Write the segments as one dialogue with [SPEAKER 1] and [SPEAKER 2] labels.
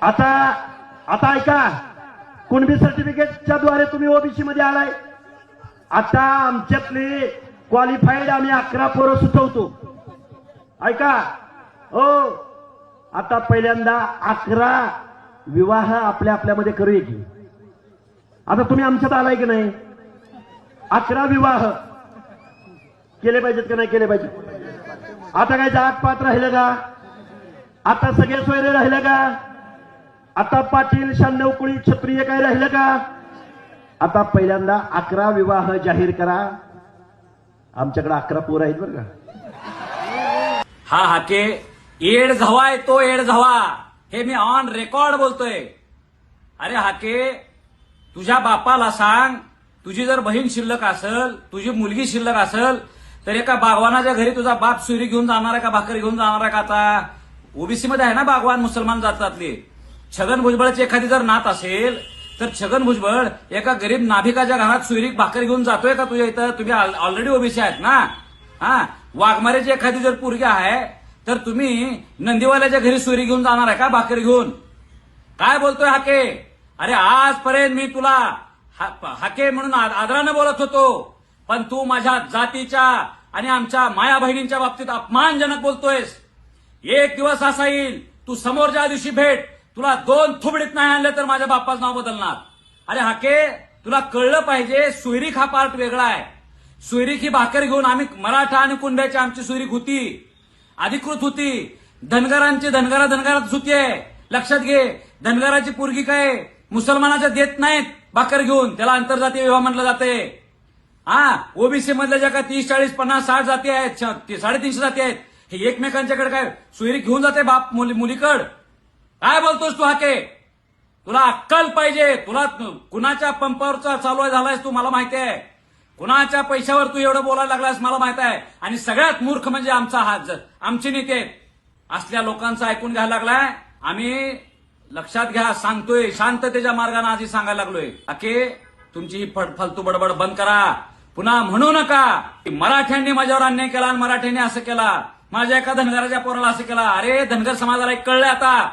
[SPEAKER 1] आता आता ऐका, कुणबी सर्टिफिकेटच्या द्वारे तुम्ही ओबीसी मध्ये आलाय. आता आमच्यातले क्वालिफाईड आम्ही 11 पोरं सुचवतो. ऐका हो, आता पहिल्यांदा 11 विवाह आपल्यामध्ये करूया की. आता तुम्ही आमच्यात आलाय की नाही? 11 विवाह केले पाहिजेत का नाही केले पाहिजे? आता काय जात पात राहिलं का? आता सगळे सोयरे राहिलं का? आता पाटील शाण्णव कुळी क्षत्रिय काय राहिलं का? आता पहिल्यांदा 11 विवाह जाहीर करा. आमच्याकडे 11 पोरं आहेत बरं का.
[SPEAKER 2] हा हाके एड झवाय तो एड झवा, हे मी ऑन रेकॉर्ड बोलतोय. अरे हाके, तुझ्या बापाला सांग, तुझी जर बहीण शिल्लक असेल, तुझी मुलगी शिल्लक असेल, तर एका बागवानाच्या घरी तुझा बाप सुरी घेऊन जाणार आहे का, भाकरी घेऊन जाणार आहे का? आता ओबीसी मध्ये आहे ना बागवान, मुसलमान जातातले. छगन भुजबळची एखादी जर नात असेल तर छगन भुजबळ एका गरीब नाभिकाच्या घरात सुईरीक भाकर घेऊन जातोय का तुझ्या इथं? तुम्ही ऑलरेडी ओबीसी आहेत ना. हा, वाघमारेची एखादी जर पोरगी आहे तर तुम्ही नंदीवाल्याच्या घरी सुरी घेऊन जाणार आहे का भाकरी घेऊन? काय बोलतोय हाके? अरे आजपर्यंत मी तुला हाके म्हणून आदरानं बोलत होतो, पण तू माझ्या जातीच्या आणि आमच्या माया बहिणींच्या बाबतीत अपमानजनक बोलतोयस. एक दिवस असा येईल, तू समोर ज्या दिवशी भेट, तुला 2 थुबडीत नाही आणले तर माझ्या बाप्पाचं नाव बदलणार. अरे हाके, तुला कळलं पाहिजे, सुईरीक हा पार्ट वेगळा आहे. सुईरीक ही भाकर घेऊन आम्ही मराठा आणि कुणब्याची आमची सुईरीक होती, अधिकृत होती. धनगरात होती आहे. लक्षात घे, धनगराची पोरगी काय मुसलमानाच्या देत नाहीत भाकर घेऊन, त्याला आंतरजातीय विवाह म्हटलं जाते. हा, ओबीसी मधल्या ज्या का 30, 40, 50, 60 जाती आहेत, 350 जाती आहेत, हे एकमेकांच्याकडे काय सुईरीक घेऊन जाते बाप मुलीकड? काय बोलतोस तू हाके? तुला अक्कल पाहिजे. तुला कुणाच्या पंपावरचा चालू झालायस तू मला माहिती आहे. कुणाच्या पैशावर तू एवढं बोलायला लागलायस मला माहित आहे. आणि सगळ्यात मूर्ख म्हणजे आमचे नेते असल्या लोकांचं ऐकून घ्यायला लागलाय. आम्ही लक्षात घ्या, सांगतोय, शांततेच्या मार्गाने आधी सांगायला लागलोय. हाके, तुमची ही फालतू बडबड बंद करा. पुन्हा म्हणू नका की मराठ्यांनी माझ्यावर अन्याय केला आणि मराठ्यांनी असं केला, माझ्या एका धनगराच्या पोराला असं केला. अरे धनगर समाजाला एक कळलंय आता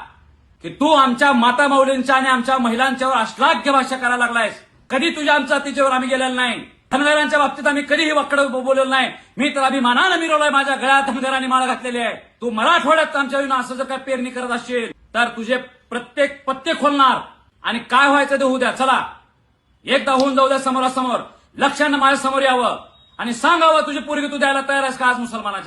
[SPEAKER 2] की तू आमच्या माता माऊलींच्या आणि आमच्या महिलांच्यावर अश्लाघ्य भाषा करायला लागलायस. कधी तुझ्या आमच्या तिच्यावर आम्ही गेलेलो नाही. धनगरांच्या बाबतीत आम्ही कधीही वाकडं बोललेलो नाही. मी तर अभिमानानं मिरवलाय, माझ्या गळ्यात धनगरांनी माळ घातलेली आहे. तू मराठवाड्यात आमच्या येऊन असं जर काय पेरणी करत असशील तर तुझे प्रत्येक पत्ते खोलणार आणि काय व्हायचं ते होऊ द्या. चला एकदा होऊन जाऊ द्या समोरासमोर. लक्षानं माझ्या समोर यावं आणि सांगावं तुझी पोरगी तू द्यायला तयार आहेस का आज मुसलमानाच्या?